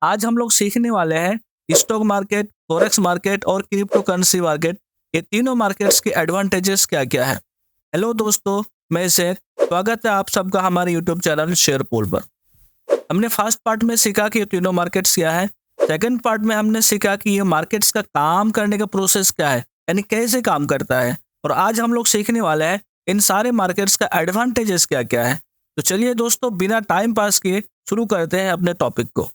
आज हम लोग सीखने वाले हैं स्टॉक मार्केट, फॉरेक्स मार्केट और क्रिप्टो करेंसी मार्केट। ये तीनों मार्केट्स के एडवांटेजेस क्या-क्या है। हेलो दोस्तों, मैं शेर, स्वागत है आप सबका हमारे यूट्यूब चैनल शेर पोल पर। हमने फर्स्ट पार्ट में सीखा कि ये तीनों मार्केट्स क्या है। सेकंड पार्ट में हमने सीखा कि ये मार्केट्स का काम करने का प्रोसेस क्या है, यानी कैसे काम करता है। और आज हम लोग सीखने वाले हैं इन सारे मार्केट्स का एडवांटेजेस क्या-क्या है। तो चलिए दोस्तों, बिना टाइम पास किए शुरू करते हैं अपने टॉपिक को।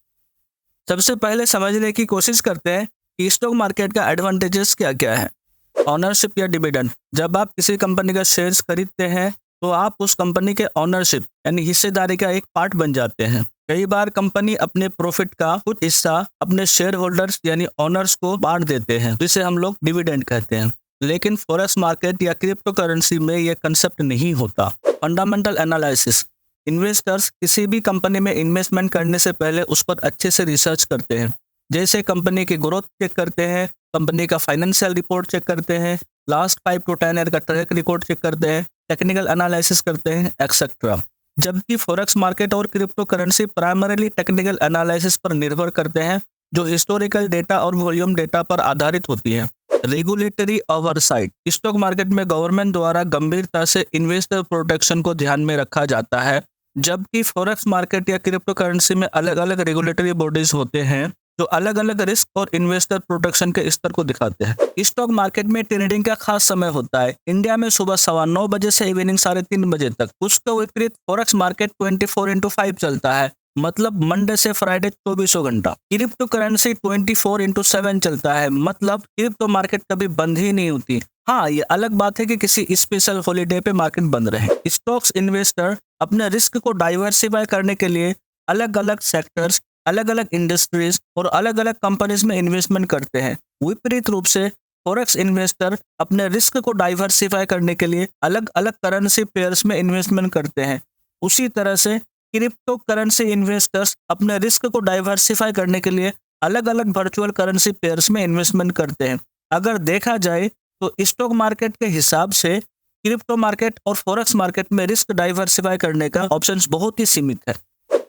सबसे पहले समझने की कोशिश करते हैं कि स्टॉक मार्केट का एडवांटेजेस क्या-क्या है। ओनरशिप या डिविडेंड। जब आप किसी कंपनी का शेयर्स खरीदते हैं तो आप उस कंपनी के ओनरशिप यानी हिस्सेदारी का एक पार्ट बन जाते हैं। कई बार कंपनी अपने प्रॉफिट का कुछ हिस्सा अपने शेयर होल्डर्स यानी ओनर्स को बांट देते हैं, जिसे हम लोग डिविडेंड कहते हैं। लेकिन फॉरेक्स मार्केट या क्रिप्टो करेंसी में यह कंसेप्ट नहीं होता। Fundamental analysis. इन्वेस्टर्स किसी भी कंपनी में इन्वेस्टमेंट करने से पहले उस पर अच्छे से रिसर्च करते हैं। जैसे कंपनी की ग्रोथ चेक करते हैं, कंपनी का फाइनेंशियल रिपोर्ट चेक करते हैं, लास्ट 5 to 10 ईयर का ट्रैक रिकॉर्ड चेक करते हैं, टेक्निकल एनालिसिस करते हैं, एक्सेट्रा। जबकि फॉरेक्स मार्केट और crypto currency primarily technical analysis पर निर्भर करते हैं, जो हिस्टोरिकल डेटा और वॉल्यूम डेटा पर आधारित होती है। Regulatory oversight. स्टॉक मार्केट में गवर्नमेंट द्वारा गंभीरता से इन्वेस्टर प्रोटेक्शन को ध्यान में रखा जाता है, जबकि फॉरेक्स मार्केट या क्रिप्टो करेंसी में अलग-अलग रेगुलेटरी बॉडीज होते हैं जो अलग-अलग रिस्क और इन्वेस्टर प्रोटेक्शन के स्तर को दिखाते हैं। स्टॉक मार्केट में ट्रेडिंग का खास समय होता है। इंडिया में सुबह 9:15 बजे से इवनिंग 3:30 बजे तक। उसके विपरीत फॉरेक्स मार्केट 24/5 चलता है, मतलब मंडे से फ्राइडे 24 घंटा। क्रिप्टो करेंसी 24/7 चलता है, मतलब क्रिप्टो मार्केट कभी बंद ही नहीं होती। हाँ, ये अलग बात है कि किसी स्पेशल हॉलीडे पे मार्केट बंद रहे। स्टॉक्स इन्वेस्टर अपने रिस्क को डाइवर्सिफाई करने के लिए अलग-अलग सेक्टर्स, अलग-अलग इंडस्ट्रीज और अलग-अलग कंपनीज में इन्वेस्टमेंट करते हैं। विपरीत रूप से फॉरेक्स इन्वेस्टर अपने रिस्क को डाइवर्सिफाई करने के लिए अलग-अलग करेंसी पेयर्स में इन्वेस्टमेंट करते हैं। उसी तरह से क्रिप्टो करेंसी इन्वेस्टर्स अपने रिस्क को डाइवर्सिफाई करने के लिए अलग-अलग वर्चुअल करेंसी पेयर्स में इन्वेस्टमेंट करते हैं। अगर देखा जाए तो स्टॉक मार्केट के हिसाब से क्रिप्टो मार्केट और फॉरेक्स मार्केट में रिस्क डाइवर्सिफाई करने का ऑप्शंस बहुत ही सीमित है।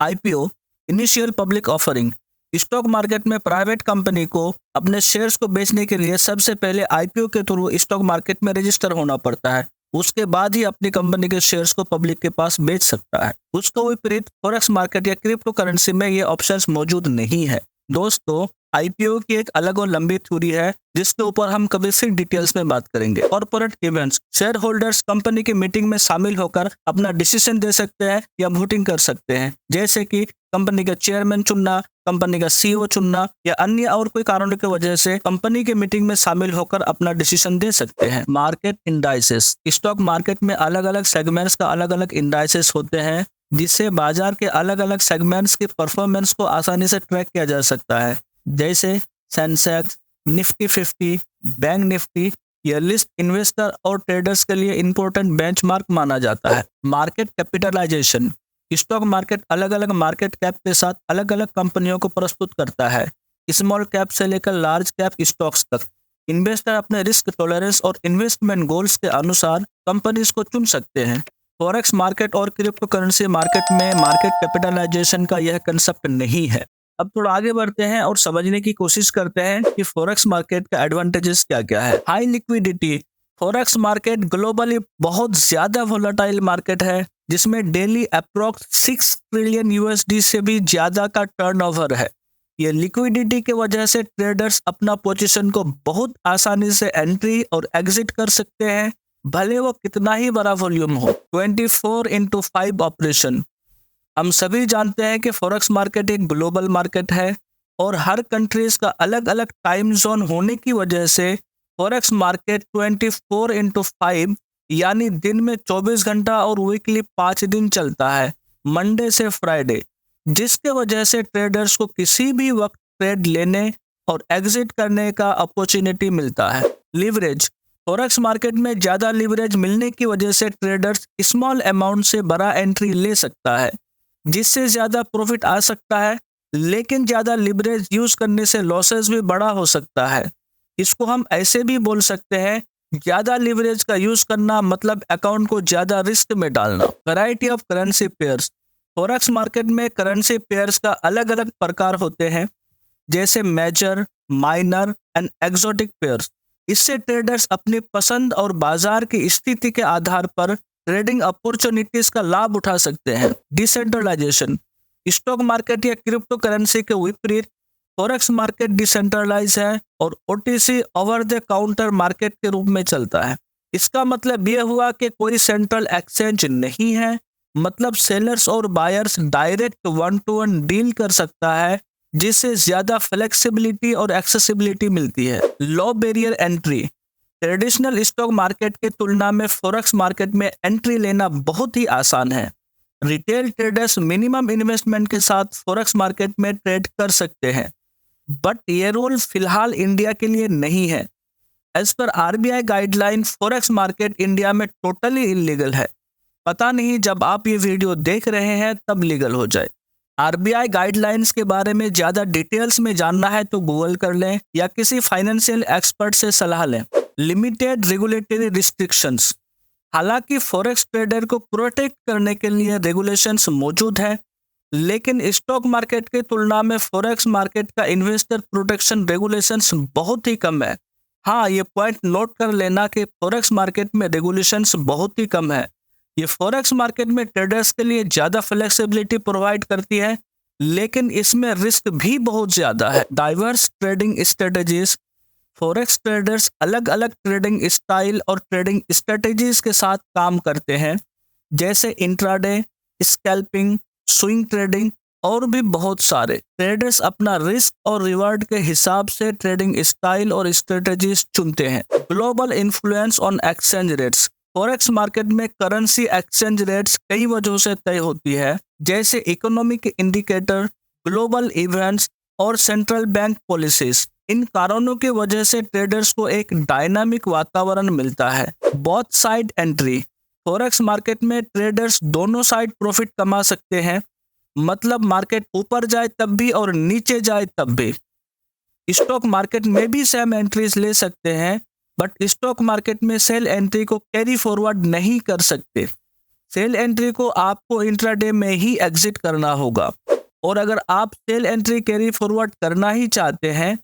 IPO, initial public offering. Stock market में प्राइवेट कंपनी को अपने शेयर्स को बेचने के लिए सबसे पहले आईपीओ के थ्रू स्टॉक मार्केट में रजिस्टर होना पड़ता है। उसके बाद ही अपनी कंपनी के शेयर्स को पब्लिक के पास बेच सकता है। उसको विपरीत फॉरेक्स मार्केट या क्रिप्टो करेंसी में ये ऑप्शंस मौजूद नहीं है। दोस्तों, आईपीओ की एक अलग और लंबी थ्योरी है, जिसके ऊपर हम कभी फिर डिटेल्स में बात करेंगे। Corporate events. Share holders company की मीटिंग में शामिल होकर अपना डिसीजन दे सकते हैं या वोटिंग कर सकते हैं, जैसे कि कंपनी का चेयरमैन चुनना, कंपनी का सीईओ चुनना या अन्य और कोई कारणों की वजह से कंपनी के मीटिंग में शामिल होकर अपना डिसीजन दे सकते हैं। Market indices. स्टॉक मार्केट में अलग-अलग सेगमेंट्स का अलग-अलग इंडाइसेस होते हैं, जिससे बाजार के अलग-अलग सेगमेंट्स की परफॉर्मेंस को आसानी से ट्रैक किया जा सकता है। जैसे सेंसेक्स, निफ्टी 50, बैंक निफ्टी। यह लिस्ट इन्वेस्टर और ट्रेडर्स के लिए इंपॉर्टेंट बेंचमार्क माना जाता है। Market capitalisation. स्टॉक मार्केट अलग-अलग मार्केट कैप के साथ अलग-अलग कंपनियों को प्रस्तुत करता है, स्मॉल कैप से लेकर लार्ज कैप स्टॉक्स तक। इन्वेस्टर अपने रिस्क टॉलरेंस और इन्वेस्टमेंट गोल्स के अनुसार कंपनीज को चुन सकते हैं। फॉरेक्स मार्केट और क्रिप्टो करेंसी मार्केट में मार्केट कैपिटलाइजेशन का यह कंसेप्ट नहीं है। अब थोड़ा आगे बढ़ते हैं और समझने की कोशिश करते हैं कि फॉरेक्स मार्केट का एडवांटेजेस क्या-क्या है। High liquidity. Forex market globally बहुत ज्यादा वोलेटाइल मार्केट है, जिसमें डेली अप्रॉक्स 6 ट्रिलियन यूएसडी से भी ज्यादा का टर्नओवर है। ये लिक्विडिटी के वजह से ट्रेडर्स अपना पोजीशन को बहुत आसानी से एंट्री और एग्जिट कर सकते हैं, भले वो कितना ही बड़ा वॉल्यूम हो। 24/5 ऑपरेशन। हम सभी जानते हैं कि फॉरेक्स मार्केट एक ग्लोबल मार्केट है और हर कंट्रीज का अलग-अलग टाइम जोन होने की वजह से फॉरेक्स मार्केट 24/5 यानी दिन में 24 घंटा और वीकली 5 दिन चलता है, मंडे से फ्राइडे, जिसके वजह से ट्रेडर्स को किसी भी वक्त ट्रेड लेने और एग्जिट करने का अपॉर्चुनिटी मिलता है। लिवरेज। फॉरेक्स मार्केट में ज़्यादा लिवरेज मिलने की वजह से ट्रेडर्स स्मॉल अमाउंट से बड़ा एंट्री ले सकता है, जिससे ज़्यादा प्रॉफिट आ सकता है, लेकिन ज़्यादा लिवरेज यूज़ करने से लॉसेस भी बड़ा हो सकता है। इसको हम ऐसे भी बोल सकते हैं, ज़्यादा लिवरेज का यूज़ करना मतलब अकाउंट को ज़्यादा रिस्क में डालना। Variety of currency pairs. Forex market में करेंसी पेयर्स का अलग अलग प्रकार होते हैं, जैसे major, minor and exotic pairs. इससे ट्रेडर्स अपनी पसंद और बाजार की स्थिति के आधार पर ट्रेडिंग अपॉर्चुनिटीज का लाभ उठा सकते हैं। डिसेंट्रलाइजेशन, स्टॉक मार्केट या क्रिप्टो करेंसी के विपरीत फॉरेक्स मार्केट डिसेंट्रलाइज है और OTC over the counter market के रूप में चलता है। इसका मतलब यह हुआ कि कोई सेंट्रल एक्सचेंज नहीं है, मतलब सेलर्स और buyers direct one two one deal कर सकता है, जिससे ज्यादा फ्लेक्सिबिलिटी और एक्सेसिबिलिटी मिलती है। Low barrier entry, traditional stock market के तुलना में फॉरेक्स मार्केट में एंट्री लेना बहुत ही आसान है। रिटेल ट्रेडर्स मिनिमम इन्वेस्टमेंट के साथ फॉरेक्स मार्केट में ट्रेड कर सकते हैं, बट ये रूल फिलहाल इंडिया के लिए नहीं है। As per RBI guideline forex market India में टोटली इलीगल है। पता नहीं जब आप ये वीडियो देख रहे हैं तब लीगल हो जाए। आरबीआई गाइडलाइंस के बारे में ज़्यादा डिटेल्स में जानना है तो गूगल कर लें या किसी फाइनेंशियल एक्सपर्ट से सलाह लें। लिमिटेड रेगुलेटरी रिस्ट्रिक्शंस, हालांकि फॉरेक्स ट्रेडर को प्रोटेक्ट करने के लिए रेगुलेशंस मौजूद है, लेकिन स्टॉक मार्केट की तुलना में फॉरेक्स मार्केट का इन्वेस्टर प्रोटेक्शन रेगुलेशंस बहुत ही कम है। हाँ, ये पॉइंट नोट कर लेना कि फॉरेक्स मार्केट में रेगुलेशंस बहुत ही कम है। ये फॉरेक्स मार्केट में ट्रेडर्स के लिए ज़्यादा फ्लेक्सिबिलिटी प्रोवाइड करती है, लेकिन इसमें रिस्क भी बहुत ज़्यादा है। Diverse trading strategies, forex traders अलग अलग ट्रेडिंग स्टाइल और ट्रेडिंग स्ट्रेटजीज के साथ काम करते हैं, जैसे इंट्राडे, स्कैल्पिंग, स्विंग ट्रेडिंग और भी बहुत सारे। ट्रेडर्स अपना रिस्क और रिवार्ड के हिसाब से ट्रेडिंग स्टाइल और स्ट्रेटजीज चुनते हैं। Global influence on exchange rates, forex market में करेंसी एक्सचेंज रेट्स कई वजहों से तय होती है, जैसे इकोनॉमिक इंडिकेटर, ग्लोबल इवेंट्स और सेंट्रल बैंक पॉलिसीज। इन कारणों की वजह से ट्रेडर्स को एक डायनामिक वातावरण मिलता है। Both side entry, forex market में ट्रेडर्स दोनों साइड प्रॉफिट कमा सकते हैं, मतलब मार्केट ऊपर जाए तब भी और नीचे जाए तब भी। स्टॉक मार्केट में भी सेम एंट्रीज ले सकते हैं, बट स्टॉक मार्केट में सेल एंट्री को कैरी फॉरवर्ड नहीं कर सकते। सेल एंट्री को आपको इंट्राडे में ही एग्जिट करना होगा, और अगर आप सेल एंट्री कैरी फॉरवर्ड करना ही चाहते हैं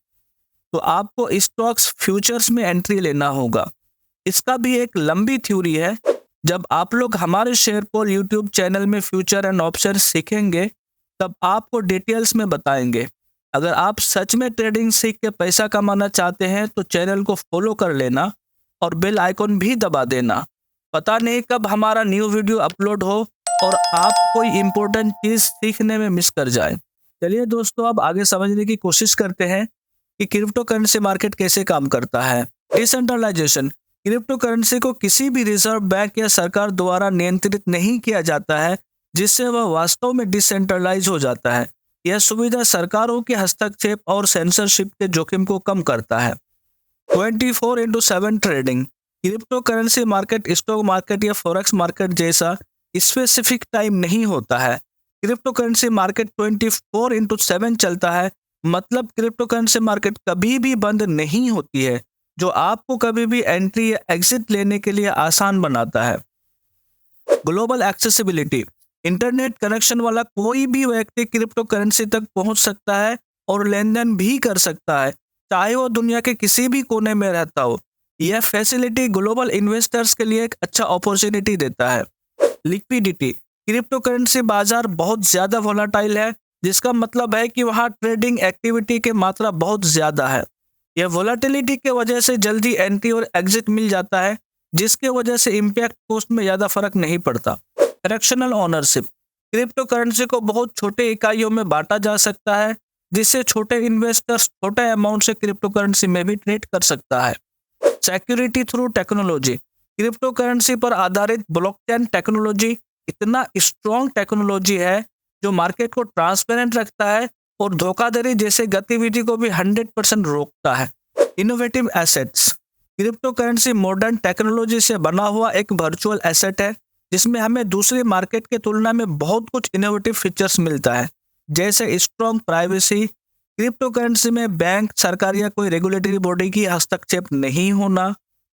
तो आपको स्टॉक्स फ्यूचर्स में एंट्री लेना होगा। इसका भी एक लंबी थ्योरी है। जब आप लोग हमारे शेयरपोल यूट्यूब चैनल में फ्यूचर एंड ऑप्शन सीखेंगे तब आपको डिटेल्स में बताएंगे। अगर आप सच में ट्रेडिंग सीख के पैसा कमाना चाहते हैं तो चैनल को फॉलो कर लेना और बेल आइकॉन भी दबा देना। पता नहीं कब हमारा न्यू वीडियो अपलोड हो और आप कोई इम्पोर्टेंट चीज़ सीखने में मिस कर जाए। चलिए दोस्तों, अब आगे समझने की कोशिश करते हैं कि क्रिप्टो करेंसी मार्केट कैसे काम करता है। डिसेंट्रलाइजेशन, क्रिप्टो करेंसी को किसी भी रिजर्व बैंक या सरकार द्वारा नियंत्रित नहीं किया जाता है, जिससे वह वास्तव में डिसेंट्रलाइज हो जाता है। यह सुविधा सरकारों के हस्तक्षेप और सेंसरशिप के जोखिम को कम करता है। 24/7 trading, crypto currency market stock market या फॉरेक्स मार्केट जैसा स्पेसिफिक टाइम नहीं होता है। क्रिप्टो करेंसी मार्केट 24/7 चलता है, मतलब क्रिप्टो करेंसी मार्केट कभी भी बंद नहीं होती है, जो आपको कभी भी एंट्री या एग्जिट लेने के लिए आसान बनाता है। ग्लोबल एक्सेसिबिलिटी, इंटरनेट कनेक्शन वाला कोई भी व्यक्ति क्रिप्टो करेंसी तक पहुंच सकता है और लेन देन भी कर सकता है, चाहे वो दुनिया के किसी भी कोने में रहता हो। यह फैसिलिटी ग्लोबल इन्वेस्टर्स के लिए एक अच्छा अपॉर्चुनिटी देता है। लिक्विडिटी, क्रिप्टो करेंसी बाजार बहुत ज़्यादा वोलेटाइल है, जिसका मतलब है कि वहाँ ट्रेडिंग एक्टिविटी की मात्रा बहुत ज़्यादा है। यह वोलेटिलिटी के वजह से जल्दी एंट्री और एग्जिट मिल जाता है, जिसके वजह से इम्पैक्ट कॉस्ट में ज़्यादा फर्क नहीं पड़ता। फ्रैक्शनल ओनरशिप, क्रिप्टो करेंसी को बहुत छोटे इकाइयों में बांटा जा सकता है, जिससे छोटे इन्वेस्टर्स छोटे अमाउंट से क्रिप्टो करेंसी में भी ट्रेड कर सकता है। Security through technology, crypto currency पर आधारित ब्लॉकचेन टेक्नोलॉजी इतना स्ट्रॉन्ग टेक्नोलॉजी है जो मार्केट को ट्रांसपेरेंट रखता है और धोखाधड़ी जैसे गतिविधि को भी 100% रोकता है। Innovative assets, crypto currency modern technology से बना हुआ एक वर्चुअल एसेट है, जिसमें हमें दूसरी मार्केट की तुलना में बहुत कुछ इनोवेटिव फीचर्स मिलता है, जैसे स्ट्रॉन्ग प्राइवेसी। क्रिप्टो करेंसी में बैंक, सरकार या कोई रेगुलेटरी बॉडी की हस्तक्षेप नहीं होना,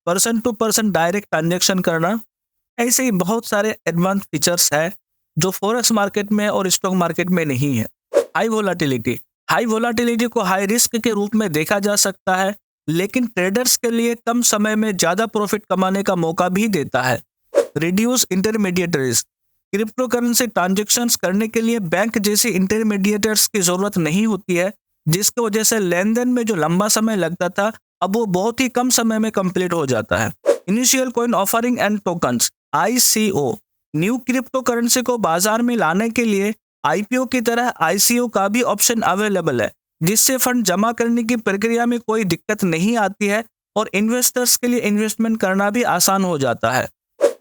person to person direct transaction करना, ऐसे ही बहुत सारे एडवांस फीचर्स है जो फॉरेक्स मार्केट में और स्टॉक मार्केट में नहीं है। हाई वोलाटिलिटी को हाई रिस्क के रूप में देखा जा सकता है, लेकिन ट्रेडर्स के लिए कम समय में ज़्यादा प्रॉफिट कमाने का मौका भी देता है। Reduce intermediaries, crypto currency transactions करने के लिए बैंक जैसी इंटरमीडिएटर्स की ज़रूरत नहीं होती है, जिसकी वजह से लेन देन में जो लंबा समय लगता था अब वो बहुत ही कम समय में कंप्लीट हो जाता है। Initial coin offering and tokens ICO, new crypto currency को बाजार में लाने के लिए IPO की तरह ICO का भी ऑप्शन अवेलेबल है, जिससे फंड जमा करने की प्रक्रिया में कोई दिक्कत नहीं आती है और इन्वेस्टर्स के लिए इन्वेस्टमेंट करना भी आसान हो जाता है।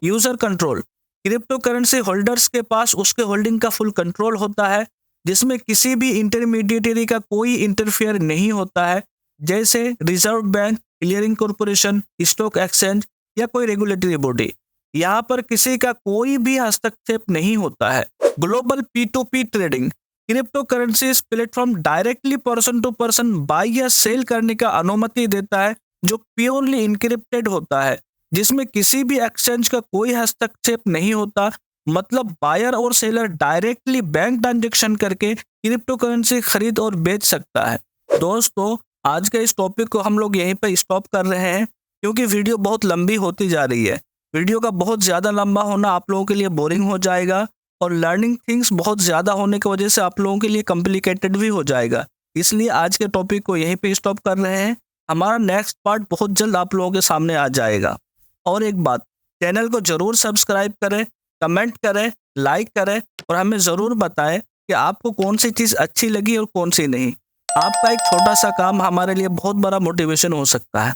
User control, crypto currency holders के पास उसके होल्डिंग का फुल कंट्रोल होता है, जिसमें किसी भी इंटरमीडिएटरी का कोई इंटरफेयर नहीं होता है, जैसे reserve bank, clearing corporation, stock exchange या कोई रेगुलेटरी बॉडी। यहाँ पर किसी का कोई भी हस्तक्षेप नहीं होता है। Global P2P trading, crypto currency platform directly person to person buy या सेल करने का अनुमति देता है, जो प्योरली इनक्रिप्टेड होता है, जिसमें किसी भी एक्सचेंज का कोई हस्तक्षेप नहीं होता। मतलब बायर और सेलर डायरेक्टली बैंक ट्रांजेक्शन करके क्रिप्टो करेंसी खरीद और बेच सकता है। दोस्तों, आज के इस टॉपिक को हम लोग यहीं पर स्टॉप कर रहे हैं, क्योंकि वीडियो बहुत लंबी होती जा रही है। वीडियो का बहुत ज़्यादा लंबा होना आप लोगों के लिए बोरिंग हो जाएगा और लर्निंग थिंग्स बहुत ज़्यादा होने की वजह से आप लोगों के लिए कॉम्प्लिकेटेड भी हो जाएगा। इसलिए आज के टॉपिक को यहीं पे स्टॉप कर रहे हैं। हमारा नेक्स्ट पार्ट बहुत जल्द आप लोगों के सामने आ जाएगा। और एक बात, चैनल को ज़रूर सब्सक्राइब करें, कमेंट करें, लाइक करें और हमें ज़रूर बताएं कि आपको कौन सी चीज़ अच्छी लगी और कौन सी नहीं। आपका एक छोटा सा काम हमारे लिए बहुत बड़ा मोटिवेशन हो सकता है।